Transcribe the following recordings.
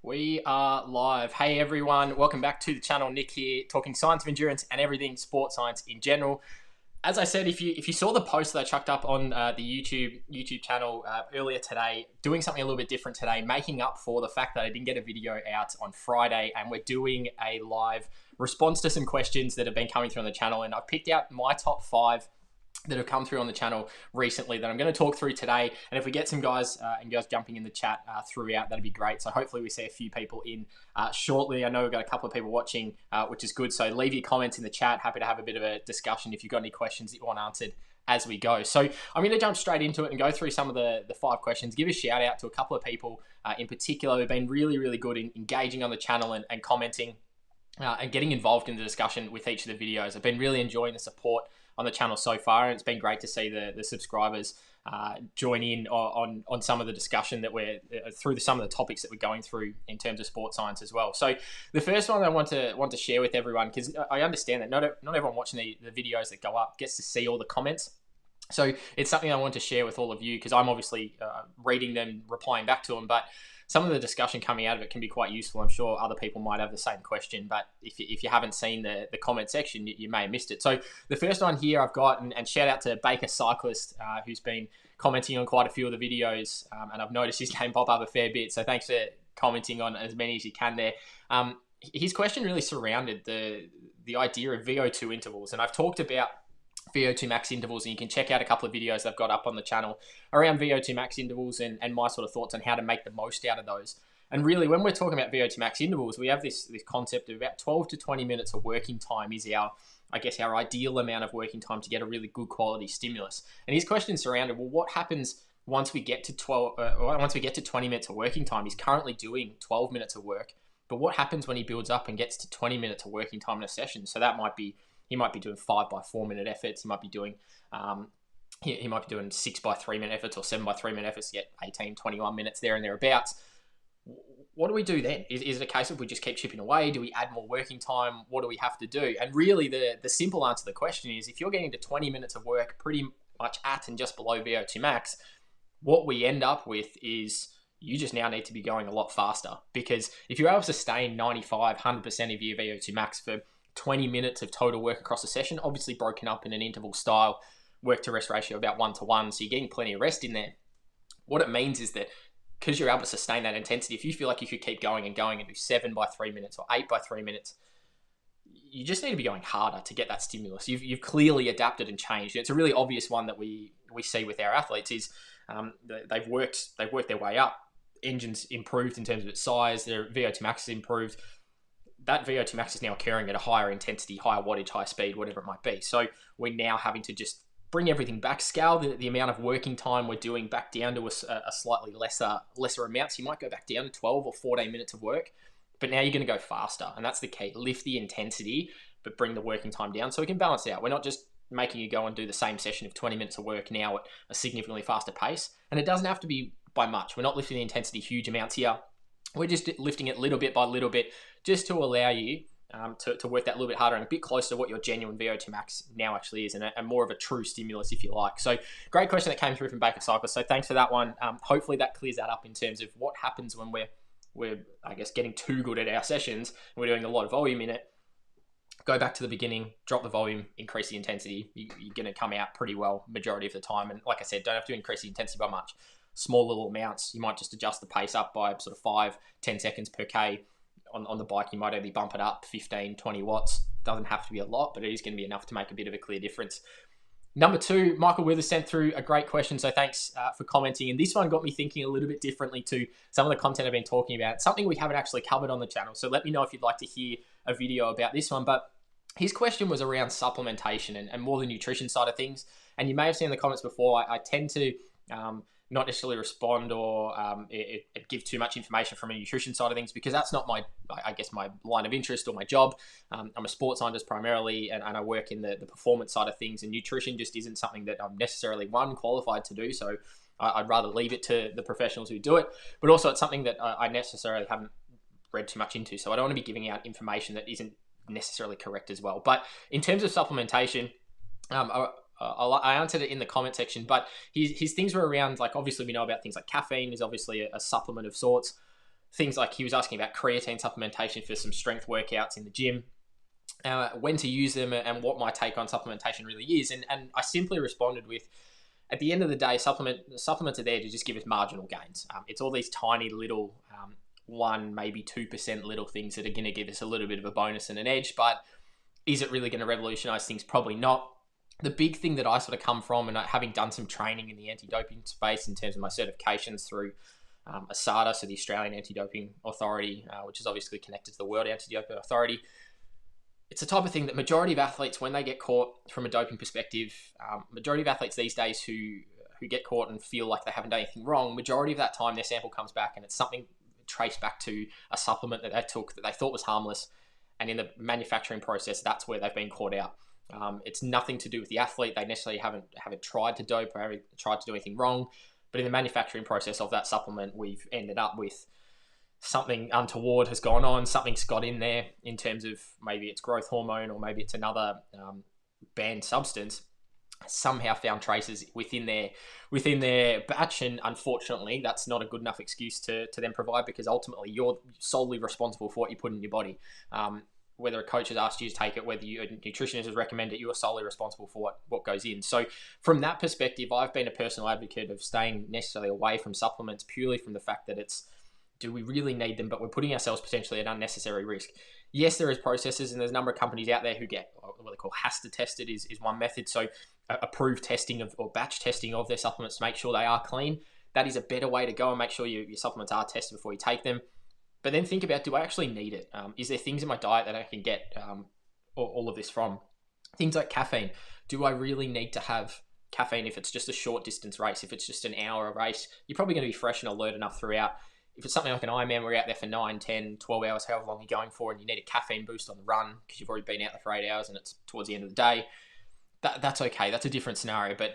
We are live. Hey everyone, welcome back to the channel. Nick here, talking science of endurance and everything sports science in general. As I said, if you saw the post that I chucked up on the YouTube channel earlier today, doing something a little bit different today, making up for the fact that I didn't get a video out on Friday, and we're doing a live response to some questions that have been coming through on the channel, and I've picked out my top 5 that have come through on the channel recently that I'm going to talk through today. And if we get some guys and girls jumping in the chat throughout, that'd be great. So hopefully we see a few people in shortly. I know we've got a couple of people watching, which is good. So leave your comments in the chat. Happy to have a bit of a discussion if you've got any questions that you want answered as we go. So I'm going to jump straight into it and go through some of the 5 questions. Give a shout out to a couple of people in particular who've been really, really good in engaging on the channel and commenting and getting involved in the discussion with each of the videos. I've been really enjoying the support on the channel so far, and it's been great to see the subscribers join in on some of the discussion that we're through some of the topics that we're going through in terms of sports science as well. So the first one I want to share with everyone, because I understand that not everyone watching the videos that go up gets to see all the comments. So it's something I want to share with all of you, because I'm obviously reading them, replying back to them, but some of the discussion coming out of it can be quite useful. I'm sure other people might have the same question, but if you haven't seen the comment section, you may have missed it. So the first one here I've got, and shout out to Baker Cyclist, who's been commenting on quite a few of the videos, and I've noticed his name pop up a fair bit. So thanks for commenting on as many as you can there. His question really surrounded the idea of VO2 intervals, and I've talked about VO2 max intervals, and you can check out a couple of videos I've got up on the channel around VO2 max intervals and my sort of thoughts on how to make the most out of those. And really, when we're talking about VO2 max intervals, we have this concept of about 12 to 20 minutes of working time is our ideal amount of working time to get a really good quality stimulus. And his question surrounded, well, what happens once we get to 20 minutes of working time? He's currently doing 12 minutes of work, but what happens when he builds up and gets to 20 minutes of working time in a session? So that might be, he might be doing 5 by 4 minute efforts. He might be doing he might be doing 6 by 3 minute efforts or 7 by 3 minute efforts to get 18, 21 minutes there and thereabouts. What do we do then? Is it a case of we just keep chipping away? Do we add more working time? What do we have to do? And really the simple answer to the question is, if you're getting to 20 minutes of work pretty much at and just below VO2 max, what we end up with is you just now need to be going a lot faster, because if you're able to sustain 95, 100% of your VO2 max for 20 minutes of total work across a session, obviously broken up in an interval style, work to rest ratio about 1-to-1, so you're getting plenty of rest in there. What it means is that because you're able to sustain that intensity, if you feel like you could keep going and do 7 by 3 minutes or 8 by 3 minutes, you just need to be going harder to get that stimulus. You've clearly adapted and changed. It's a really obvious one that we see with our athletes is they've worked their way up. Engines improved in terms of its size, their VO2 max has improved. That VO2 max is now occurring at a higher intensity, higher wattage, higher speed, whatever it might be. So we're now having to just bring everything back, scale the amount of working time we're doing back down to a slightly lesser amount. So you might go back down to 12 or 14 minutes of work, but now you're going to go faster. And that's the key. Lift the intensity, but bring the working time down so we can balance it out. We're not just making you go and do the same session of 20 minutes of work now at a significantly faster pace. And it doesn't have to be by much. We're not lifting the intensity huge amounts here. We're just lifting it little bit by little bit, just to allow you to work that a little bit harder and a bit closer to what your genuine VO2 max now actually is, and more of a true stimulus, if you like. So great question that came through from Baker Cyclist. So thanks for that one. Hopefully that clears that up in terms of what happens when we're I guess getting too good at our sessions and we're doing a lot of volume in it. Go back to the beginning, drop the volume, increase the intensity. You're going to come out pretty well majority of the time. And like I said, don't have to increase the intensity by much. Small little amounts. You might just adjust the pace up by sort of 5-10 seconds per K. On the bike, you might only bump it up 15, 20 watts. Doesn't have to be a lot, but it is going to be enough to make a bit of a clear difference. Number 2, Michael Withers sent through a great question, so thanks for commenting. And this one got me thinking a little bit differently to some of the content I've been talking about. Something we haven't actually covered on the channel, so let me know if you'd like to hear a video about this one. But his question was around supplementation and more the nutrition side of things. And you may have seen in the comments before, I tend to not necessarily respond or give too much information from a nutrition side of things, because that's not my line of interest or my job. I'm a sports scientist primarily, and I work in the performance side of things, and nutrition just isn't something that I'm necessarily qualified to do. So I'd rather leave it to the professionals who do it, but also it's something that I necessarily haven't read too much into. So I don't want to be giving out information that isn't necessarily correct as well. But in terms of supplementation, I answered it in the comment section, but his things were around, like, obviously we know about things like caffeine is obviously a supplement of sorts. things like he was asking about creatine supplementation for some strength workouts in the gym, when to use them, and what my take on supplementation really is. And I simply responded with, at the end of the day, supplements are there to just give us marginal gains. It's all these tiny little 1, maybe 2% little things that are going to give us a little bit of a bonus and an edge. But is it really going to revolutionize things? Probably not. The big thing that I sort of come from, and having done some training in the anti-doping space in terms of my certifications through ASADA, so the Australian Anti-Doping Authority, which is obviously connected to the World Anti-Doping Authority, it's the type of thing that majority of athletes, when they get caught from a doping perspective, majority of athletes these days who get caught and feel like they haven't done anything wrong, majority of that time their sample comes back and it's something traced back to a supplement that they took that they thought was harmless, and in the manufacturing process, that's where they've been caught out. It's nothing to do with the athlete. They necessarily haven't tried to dope or haven't tried to do anything wrong, but in the manufacturing process of that supplement, we've ended up with something untoward has gone on, something's got in there in terms of maybe it's growth hormone or maybe it's another banned substance, somehow found traces within their batch. And unfortunately, that's not a good enough excuse to then provide, because ultimately you're solely responsible for what you put in your body. Whether a coach has asked you to take it, whether a nutritionist has recommended it, you are solely responsible for what goes in. So from that perspective, I've been a personal advocate of staying necessarily away from supplements, purely from the fact that it's, do we really need them? But we're putting ourselves potentially at unnecessary risk. Yes, there is processes, and there's a number of companies out there who get what they call HASTA tested is one method. So approved testing or batch testing of their supplements to make sure they are clean. That is a better way to go, and make sure your supplements are tested before you take them. But then think about, do I actually need it? Is there things in my diet that I can get all of this from? Things like caffeine. Do I really need to have caffeine if it's just a short distance race? If it's just an hour race, you're probably going to be fresh and alert enough throughout. If it's something like an Ironman, we're out there for 9, 10, 12 hours, however long you're going for, and you need a caffeine boost on the run because you've already been out there for 8 hours and it's towards the end of the day, that's okay. That's a different scenario. But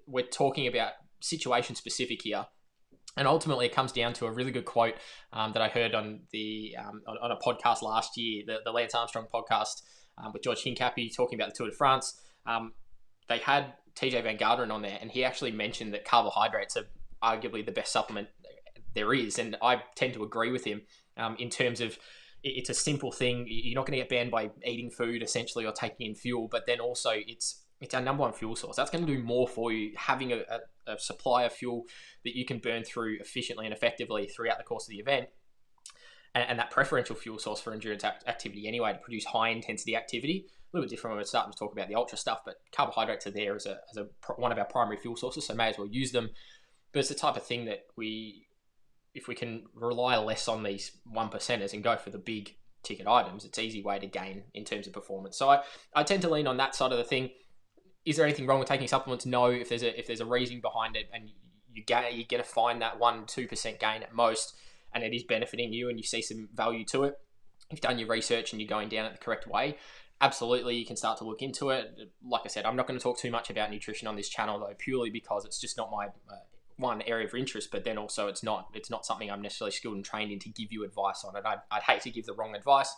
we're talking about situation specific here. And ultimately, it comes down to a really good quote that I heard on on a podcast last year, the Lance Armstrong podcast with George Hincapie, talking about the Tour de France. They had TJ Van Garderen on there, and he actually mentioned that carbohydrates are arguably the best supplement there is. And I tend to agree with him in terms of, it's a simple thing. You're not going to get banned by eating food, essentially, or taking in fuel. But then also, it's our number one fuel source. That's going to do more for you, having a supply of fuel that you can burn through efficiently and effectively throughout the course of the event. And that preferential fuel source for endurance activity anyway, to produce high intensity activity. A little bit different when we're starting to talk about the ultra stuff, but carbohydrates are there as one of our primary fuel sources, so may as well use them. But it's the type of thing that if we can rely less on these 1%ers and go for the big ticket items, it's an easy way to gain in terms of performance. So I tend to lean on that side of the thing. Is there anything wrong with taking supplements? No. If there's a reason behind it, and you get to find that 1-2% gain at most, and it is benefiting you, and you see some value to it, you've done your research and you're going down it the correct way, absolutely you can start to look into it. Like I said, I'm not going to talk too much about nutrition on this channel though, purely because it's just not my one area of interest, but then also it's not something I'm necessarily skilled and trained in to give you advice on it. I'd hate to give the wrong advice.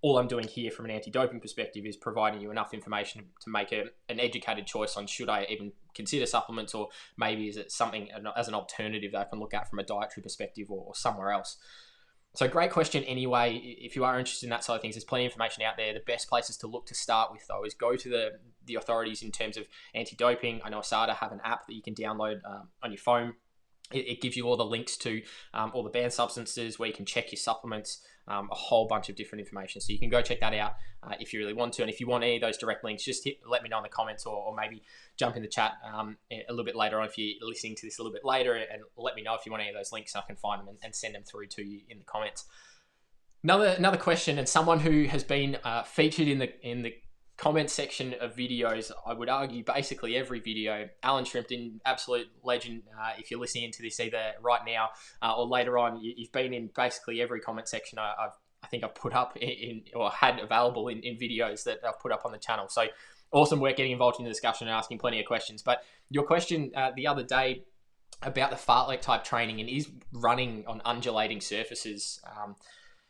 All I'm doing here from an anti-doping perspective is providing you enough information to make an educated choice on, should I even consider supplements, or maybe is it something as an alternative that I can look at from a dietary perspective or somewhere else. So great question anyway. If you are interested in that side of things, there's plenty of information out there. The best places to look to start with though is go to the authorities in terms of anti-doping. I know ASADA have an app that you can download on your phone. It gives you all the links to all the banned substances, where you can check your supplements, a whole bunch of different information. So you can go check that out if you really want to. And if you want any of those direct links, just let me know in the comments, or maybe jump in the chat a little bit later on if you're listening to this a little bit later, and let me know if you want any of those links, and I can find them and send them through to you in the comments. Another question, and someone who has been featured in the comment section of videos, I would argue basically every video. Alan Shrimpton, absolute legend. If you're listening to this either right now or later on, you've been in basically every comment section I think I've put up or had available in videos that I've put up on the channel. So awesome work getting involved in the discussion and asking plenty of questions. But your question the other day about the fartlek type training, and is running on undulating surfaces,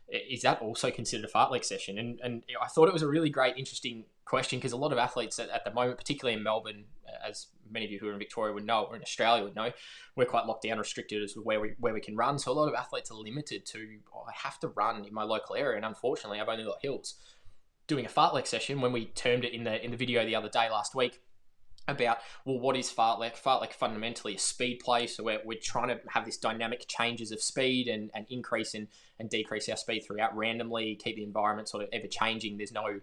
is that also considered a fartlek session? And I thought it was a really great, interesting question, because a lot of athletes at the moment, particularly in Melbourne, as many of you who are in Victoria would know, or in Australia would know, we're quite locked down, restricted as to where we can run. So a lot of athletes are limited to, I have to run in my local area, and unfortunately, I've only got hills. Doing a fartlek session, when we termed it in the video the other day last week, about, well, what is fartlek? Fartlek fundamentally a speed play, so we're trying to have this dynamic changes of speed and increase and decrease our speed throughout randomly, keep the environment sort of ever changing. There's no,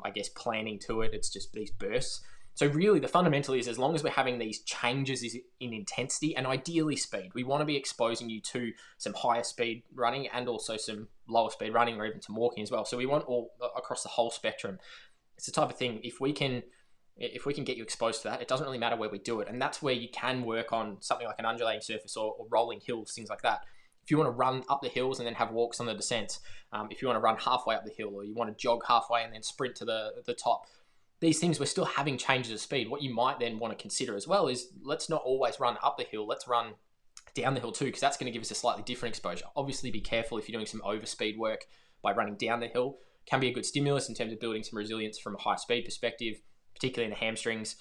I guess, planning to it. It's just these bursts. So really the fundamental is, as long as we're having these changes in intensity and ideally speed, we want to be exposing you to some higher speed running and also some lower speed running, or even some walking as well. So we want all across the whole spectrum. It's the type of thing, if we can get you exposed to that, it doesn't really matter where we do it. And that's where you can work on something like an undulating surface or rolling hills, things like that. If you want to run up the hills and then have walks on the descents, if you want to run halfway up the hill, or you want to jog halfway and then sprint to the top, these things, we're still having changes of speed. What you might then want to consider as well is, let's not always run up the hill, let's run down the hill too, because that's going to give us a slightly different exposure. Obviously be careful if you're doing some overspeed work by running down the hill. Can be a good stimulus in terms of building some resilience from a high speed perspective, particularly in the hamstrings,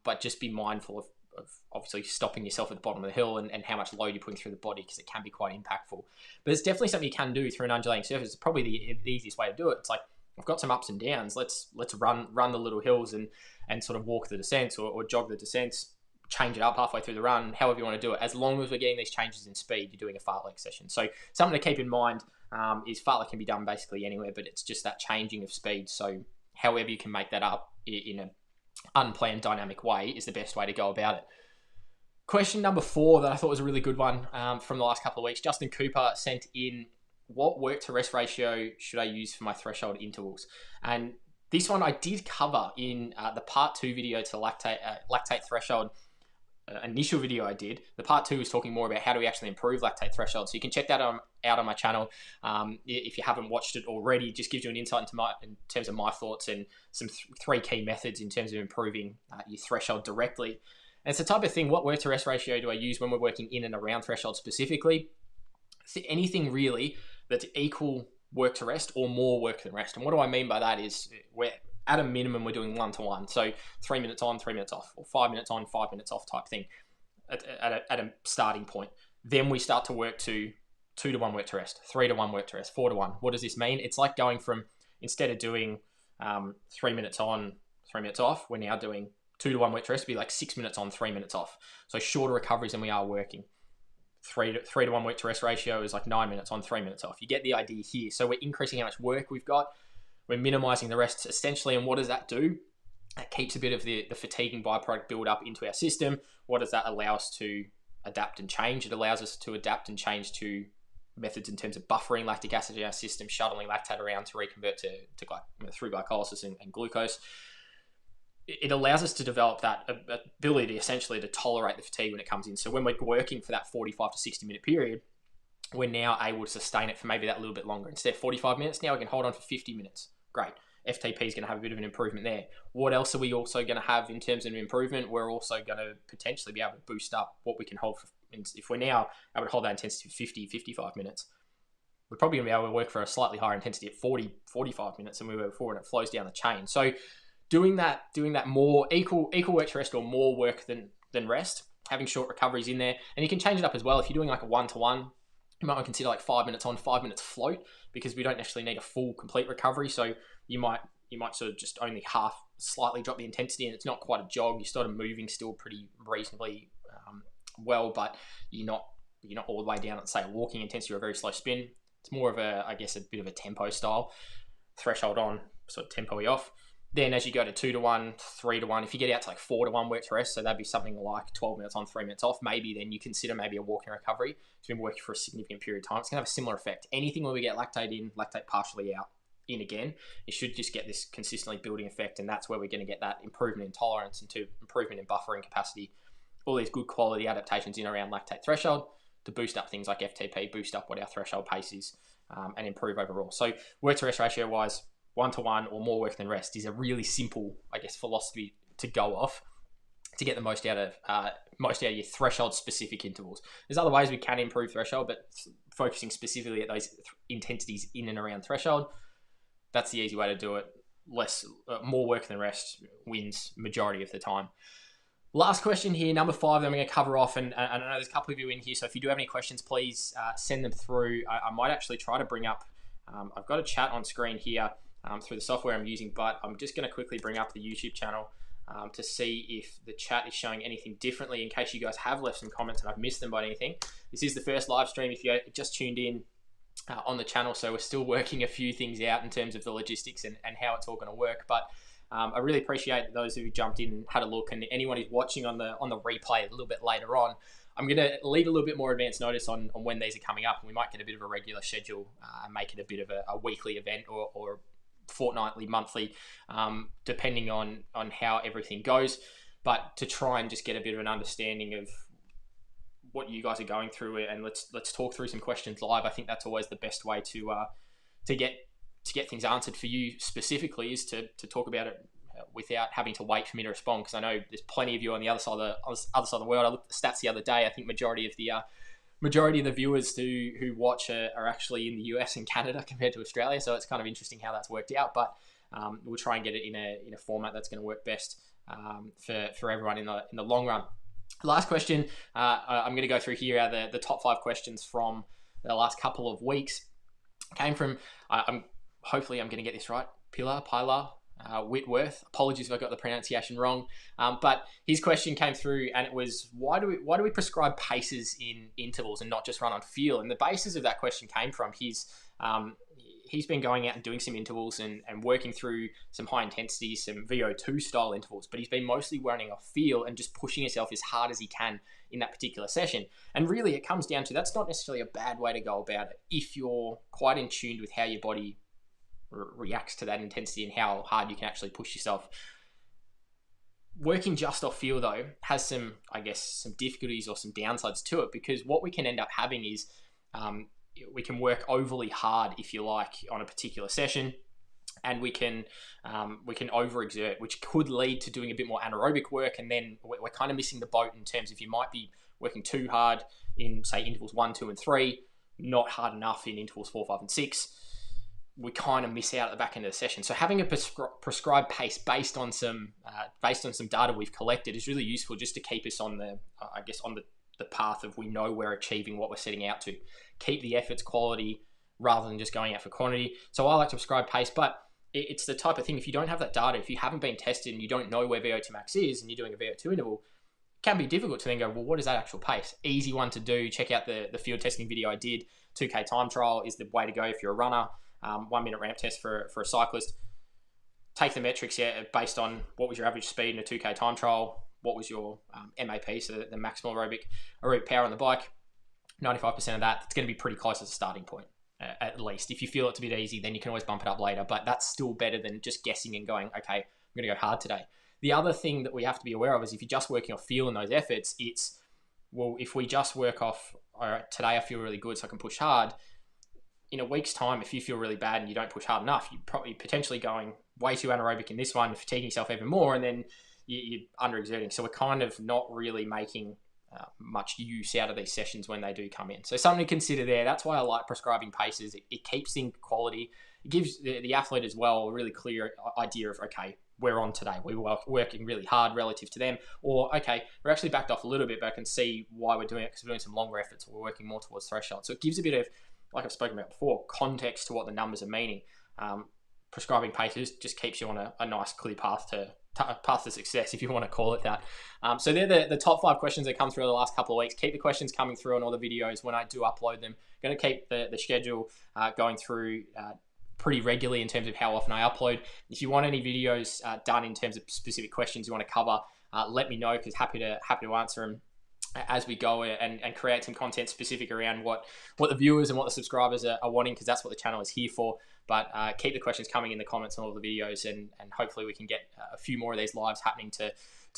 but just be mindful of obviously stopping yourself at the bottom of the hill and how much load you're putting through the body, because it can be quite impactful. But it's definitely something you can do through an undulating surface. It's probably the easiest way to do it. It's like, I've got some ups and downs. Let's run the little hills and sort of walk the descents or jog the descents, change it up halfway through the run, however you want to do it. As long as we're getting these changes in speed, you're doing a fartlek session. So something to keep in mind is fartlek can be done basically anywhere, but it's just that changing of speed. So however you can make that up in an unplanned dynamic way is the best way to go about it. Question number 4 that I thought was a really good one from the last couple of weeks. Justin Cooper sent in, what work to rest ratio should I use for my threshold intervals? And this one I did cover in the part 2 video to lactate threshold. Initial video I did. The part 2 was talking more about how do we actually improve lactate threshold. So you can check that out on my channel. If you haven't watched it already, it just gives you an insight in terms of my thoughts and some 3 key methods in terms of improving your threshold directly. And it's the type of thing, what work to rest ratio do I use when we're working in and around threshold specifically? Anything really that's equal work to rest or more work than rest. And what do I mean by that is, we're at a minimum, we're doing 1-to-1. So 3 minutes on, 3 minutes off, or 5 minutes on, 5 minutes off type thing at a starting point. Then we start to work to 2-to-1 work to rest, 3-to-1 work to rest, 4-to-1. What does this mean? It's like going from, instead of doing 3 minutes on, 3 minutes off, we're now doing 2-to-1 work to rest. It'd be like 6 minutes on, 3 minutes off. So shorter recoveries than we are working. 3-to-1 work to rest ratio is like 9 minutes on, 3 minutes off. You get the idea here. So we're increasing how much work we've got. We're minimizing the rests essentially. And what does that do? It keeps a bit of the fatiguing byproduct build up into our system. What does that allow us to adapt and change? It allows us to adapt and change to methods in terms of buffering lactic acid in our system, shuttling lactate around to reconvert through glycolysis and glucose. It allows us to develop that ability essentially to tolerate the fatigue when it comes in. So when we're working for that 45 to 60 minute period, we're now able to sustain it for maybe that little bit longer. Instead of 45 minutes, now we can hold on for 50 minutes. Great. FTP is going to have a bit of an improvement there. What else are we also going to have in terms of improvement? We're also going to potentially be able to boost up what we can hold for. If we're now able to hold that intensity for 50, 55 minutes, we're probably going to be able to work for a slightly higher intensity at 40, 45 minutes than we were before, and it flows down the chain. So doing that more equal work to rest or more work than rest, having short recoveries in there. And you can change it up as well. If you're doing like a 1-to-1, you might want to consider like 5 minutes on, 5 minutes float, because we don't necessarily need a full complete recovery. So you might sort of just only slightly drop the intensity, and it's not quite a jog. You're sort of moving still pretty reasonably well, but you're not all the way down at, say, a walking intensity or a very slow spin. It's more of a bit of a tempo style. Threshold on, sort of tempo-y off. Then as you go to 2-to-1, 3-to-1, if you get out to like 4-to-1 work to rest, so that'd be something like 12 minutes on, 3 minutes off, maybe then you consider maybe a walking recovery. It's been working for a significant period of time. It's going to have a similar effect. Anything where we get lactate in, lactate partially out, in again, it should just get this consistently building effect, and that's where we're going to get that improvement in tolerance and improvement in buffering capacity, all these good quality adaptations in around lactate threshold to boost up things like FTP, boost up what our threshold pace is, and improve overall. So work to rest ratio wise, 1-to-1 or more work than rest is a really simple, philosophy to go off to get the most out of your threshold specific intervals. There's other ways we can improve threshold, but focusing specifically at those intensities in and around threshold, that's the easy way to do it. more work than the rest wins majority of the time. Last question here, number 5, that I'm going to cover off, and I know there's a couple of you in here, so if you do have any questions, please send them through. I might actually try to bring up, I've got a chat on screen here through the software I'm using, but I'm just going to quickly bring up the YouTube channel to see if the chat is showing anything differently, in case you guys have left some comments and I've missed them by anything. This is the first live stream if you just tuned in on the channel, so we're still working a few things out in terms of the logistics and how it's all going to work, but I really appreciate those who jumped in and had a look, and anyone who's watching on the replay a little bit later on. I'm going to leave a little bit more advance notice on when these are coming up, and we might get a bit of a regular schedule and make it a bit of a weekly event or fortnightly, monthly, depending on how everything goes. But to try and just get a bit of an understanding of what you guys are going through, and let's talk through some questions live. I think that's always the best way to get things answered for you specifically, is to talk about it without having to wait for me to respond, because I know there's plenty of you on the other side of the world. I looked at the stats the other day. I think majority of the viewers who watch are actually in the US and Canada compared to Australia, so it's kind of interesting how that's worked out. But we'll try and get it in a format that's going to work best for everyone in the long run. Last question I'm going to go through here are the top 5 questions from the last couple of weeks. Came from hopefully I'm going to get this right, Pilar Whitworth. Apologies if I got the pronunciation wrong, but his question came through, and it was, why do we prescribe paces in intervals and not just run on feel? And the basis of that question came from he's been going out and doing some intervals and working through some high intensity, some VO2 style intervals, but he's been mostly running off feel and just pushing himself as hard as he can in that particular session. And really it comes down to, that's not necessarily a bad way to go about it if you're quite in tune with how your body reacts to that intensity and how hard you can actually push yourself. Working just off feel, though, has some difficulties or some downsides to it, because what we can end up having is we can work overly hard, if you like, on a particular session, and we can overexert, which could lead to doing a bit more anaerobic work, and then we're kind of missing the boat in terms of, you might be working too hard in, say, intervals 1, 2, and 3, not hard enough in intervals 4, 5, and 6. We kind of miss out at the back end of the session. So having a prescribed pace based on some data we've collected is really useful, just to keep us on the path of, we know we're achieving what we're setting out to. Keep the efforts quality rather than just going out for quantity. So I like to prescribe pace, but it's the type of thing, if you don't have that data, if you haven't been tested and you don't know where VO2 max is and you're doing a VO2 interval, it can be difficult to then go, well, what is that actual pace? Easy one to do. Check out the field testing video I did. 2K time trial is the way to go if you're a runner. 1 minute ramp test for a cyclist. Take the metrics based on what was your average speed in a 2K time trial, what was your MAP, so the maximal aerobic power on the bike. 95% of that, it's going to be pretty close as a starting point, at least. If you feel it's a bit easy, then you can always bump it up later, but that's still better than just guessing and going, okay, I'm going to go hard today. The other thing that we have to be aware of is, if you're just working off feel in those efforts, it's, well, if we just work off, all right, today I feel really good so I can push hard. In a week's time, if you feel really bad and you don't push hard enough, you're probably potentially going way too anaerobic in this one, fatiguing yourself even more, and then you're underexerting. So we're kind of not really making much use out of these sessions when they do come in. So something to consider there. That's why I like prescribing paces. It keeps things quality. It gives the athlete as well a really clear idea of, okay, we're on today. We were working really hard relative to them, or okay, we're actually backed off a little bit, but I can see why we're doing it, because we're doing some longer efforts, or we're working more towards threshold. So it gives a bit of, like I've spoken about before, context to what the numbers are meaning. Prescribing paces just keeps you on a nice, clear path to success, if you want to call it that. So they're the top 5 questions that come through the last couple of weeks. Keep the questions coming through on all the videos when I do upload them. Going to keep the schedule going through pretty regularly in terms of how often I upload. If you want any videos done in terms of specific questions you want to cover, let me know, because happy to answer them as we go, and create some content specific around what the viewers and what the subscribers are wanting, because that's what the channel is here for. But keep the questions coming in the comments on all the videos, and hopefully we can get a few more of these lives happening to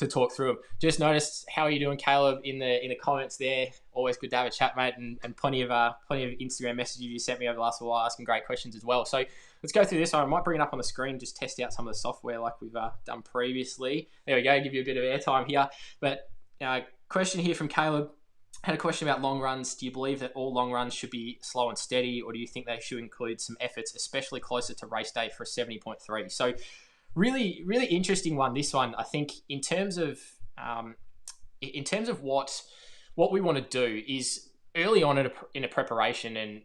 talk through them. Just noticed, how are you doing, Caleb, in the comments there. Always good to have a chat, mate, and plenty of Instagram messages you sent me over the last while asking great questions as well. So let's go through this one. I might bring it up on the screen, just test out some of the software like we've done previously. There we go, give you a bit of airtime here. But question here from Caleb. Had a question about long runs. Do you believe that all long runs should be slow and steady, or do you think they should include some efforts, especially closer to race day for a 70.3? So really, really interesting one. This one, I think, in terms of what we want to do is early on in a preparation, and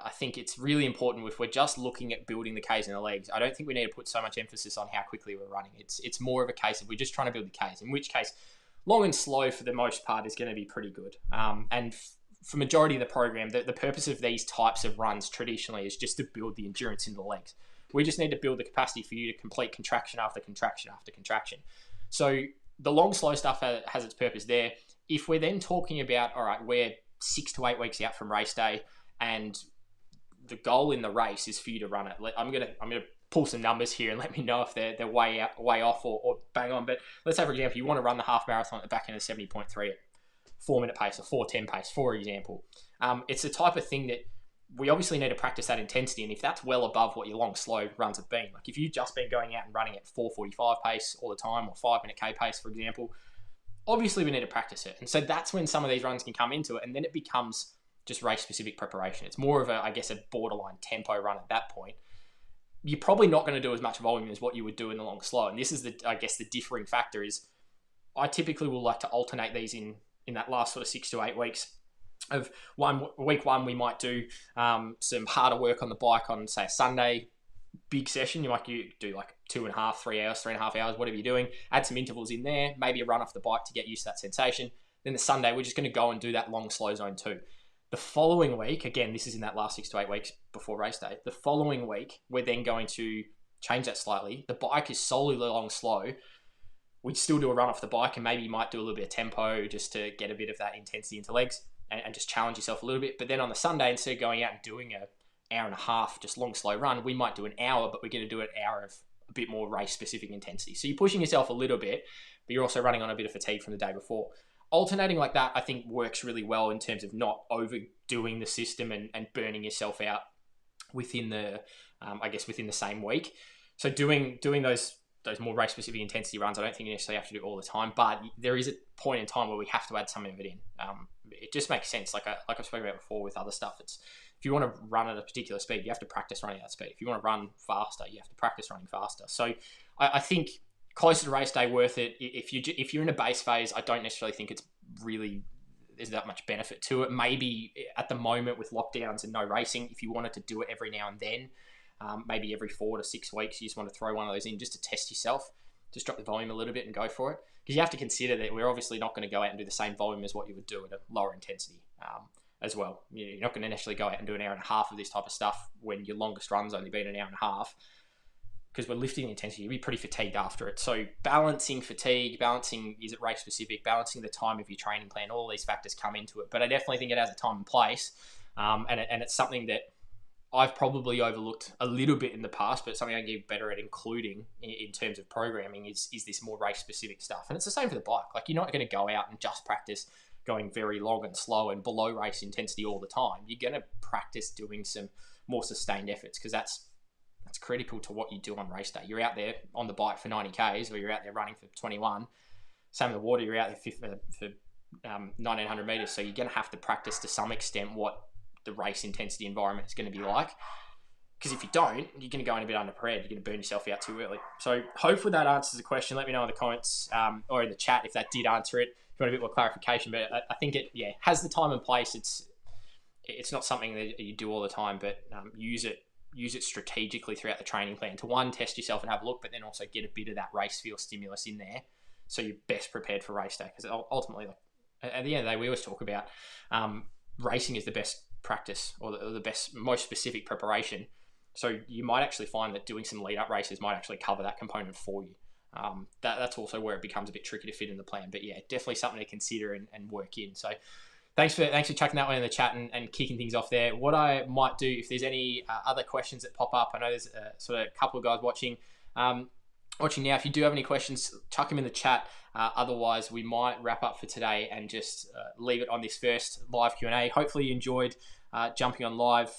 I think it's really important if we're just looking at building the Ks and the legs. I don't think we need to put so much emphasis on how quickly we're running. It's more of a case of we're just trying to build the Ks, in which case long and slow for the most part is going to be pretty good. And for majority of the program, the purpose of these types of runs traditionally is just to build the endurance in the legs. We just need to build the capacity for you to complete contraction after contraction after contraction. So the long, slow stuff has its purpose there. If we're then talking about, all right, we're 6 to 8 weeks out from race day, and the goal in the race is for you to run it. I'm gonna pull some numbers here and let me know if they're way off or bang on. But let's say, for example, you want to run the half marathon at the back end of 70.3 at 4-minute pace or 4:10 pace, for example. It's the type of thing that we obviously need to practice that intensity, and if that's well above what your long, slow runs have been, like if you've just been going out and running at 4:45 pace all the time or 5-minute K pace, for example, obviously we need to practice it. And so that's when some of these runs can come into it, and then it becomes just race-specific preparation. It's more of a borderline tempo run at that point. You're probably not going to do as much volume as what you would do in the long, slow, and this is the differing factor is I typically will like to alternate these in that last sort of 6 to 8 weeks. Of week one, we might do some harder work on the bike on, say, a Sunday, big session. You might do like 2.5, 3 hours, 3.5 hours, whatever you're doing. Add some intervals in there, maybe a run off the bike to get used to that sensation. Then the Sunday, we're just going to go and do that long, slow zone too. The following week, again, this is in that last 6 to 8 weeks before race day. The following week, we're then going to change that slightly. The bike is solely long, slow. We'd still do a run off the bike, and maybe you might do a little bit of tempo just to get a bit of that intensity into legs. And just challenge yourself a little bit. But then on the Sunday, instead of going out and doing an hour and a half, just long, slow run, we might do an hour, but we're going to do an hour of a bit more race-specific intensity. So you're pushing yourself a little bit, but you're also running on a bit of fatigue from the day before. Alternating like that, I think, works really well in terms of not overdoing the system and burning yourself out within the, within the same week. So doing those more race-specific intensity runs, I don't think you necessarily have to do all the time, but there is a point in time where we have to add some of it in. It just makes sense. Like I've spoken about before with other stuff, it's if you want to run at a particular speed, you have to practice running at that speed. If you want to run faster, you have to practice running faster. So I think closer to race day, worth it. If you're in a base phase, I don't necessarily think there's that much benefit to it. Maybe at the moment with lockdowns and no racing, if you wanted to do it every now and then, maybe every 4 to 6 weeks, you just want to throw one of those in just to test yourself, just drop the volume a little bit and go for it. Because you have to consider that we're obviously not going to go out and do the same volume as what you would do at a lower intensity as well. You're not going to necessarily go out and do an hour and a half of this type of stuff when your longest run's only been an hour and a half, because we're lifting the intensity. You'll be pretty fatigued after it. So balancing fatigue, is it race specific, balancing the time of your training plan, all these factors come into it. But I definitely think it has a time and place, and it's something that I've probably overlooked a little bit in the past, but something I get better at including in terms of programming is this more race specific stuff. And it's the same for the bike. Like, you're not going to go out and just practice going very long and slow and below race intensity all the time. You're going to practice doing some more sustained efforts, because that's critical to what you do on race day. You're out there on the bike for 90 Ks, or you're out there running for 21. Same with the water, you're out there for 1,900 meters. So you're going to have to practice to some extent what the race intensity environment is going to be like. Because if you don't, you're going to go in a bit underprepared. You're going to burn yourself out too early. So hopefully that answers the question. Let me know in the comments or in the chat if that did answer it. If you want a bit more clarification, but I think it has the time and place. It's not something that you do all the time, but use it strategically throughout the training plan to, one, test yourself and have a look, but then also get a bit of that race feel stimulus in there, so you're best prepared for race day. Because ultimately, like, at the end of the day, we always talk about racing is the best practice, or the best, most specific preparation. So you might actually find that doing some lead up races might actually cover that component for you. That's also where it becomes a bit tricky to fit in the plan. But yeah, definitely something to consider and work in. So thanks for chucking that one in the chat and kicking things off there. What I might do, if there's any other questions that pop up, I know there's sort of a couple of guys watching now. If you do have any questions, chuck them in the chat. Otherwise, we might wrap up for today and just leave it on this first live Q&A. Hopefully you enjoyed jumping on live.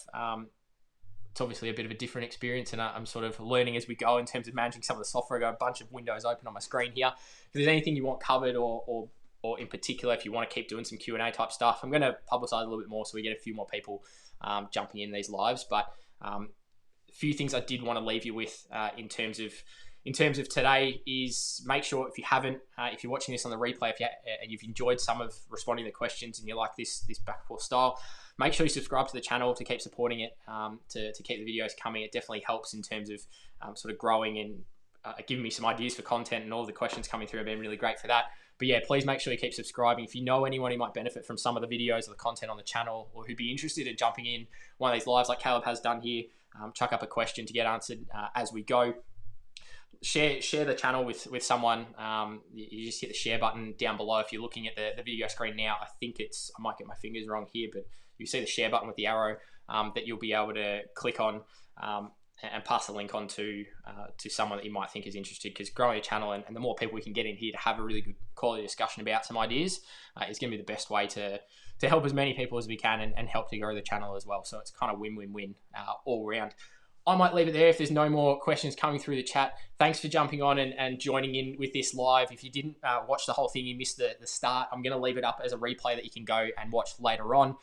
It's obviously a bit of a different experience, and I'm sort of learning as we go in terms of managing some of the software. I've got a bunch of windows open on my screen here. If there's anything you want covered or or in particular, if you want to keep doing some Q&A type stuff, I'm going to publicize a little bit more so we get a few more people jumping in these lives. But a few things I did want to leave you with in terms of today is make sure if you haven't, if you're watching this on the replay, and you've enjoyed some of responding to the questions and you like this back and forth style, make sure you subscribe to the channel to keep supporting it, to keep the videos coming. It definitely helps in terms of sort of growing and giving me some ideas for content, and all the questions coming through have been really great for that. But yeah, please make sure you keep subscribing. If you know anyone who might benefit from some of the videos or the content on the channel, or who'd be interested in jumping in one of these lives like Caleb has done here, chuck up a question to get answered as we go. Share the channel with someone. You just hit the share button down below. If you're looking at the video screen now, I might get my fingers wrong here, but you see the share button with the arrow that you'll be able to click on and pass the link on to someone that you might think is interested, because growing a channel and the more people we can get in here to have a really good quality discussion about some ideas is going to be the best way to help as many people as we can and help to grow the channel as well. So it's kind of win-win-win all around. I might leave it there if there's no more questions coming through the chat. Thanks for jumping on and joining in with this live. If you didn't watch the whole thing, you missed the start, I'm going to leave it up as a replay that you can go and watch later on.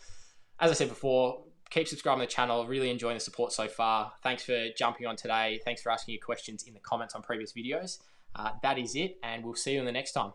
As I said before, keep subscribing to the channel. Really enjoying the support so far. Thanks for jumping on today. Thanks for asking your questions in the comments on previous videos. That is it, and we'll see you in the next time.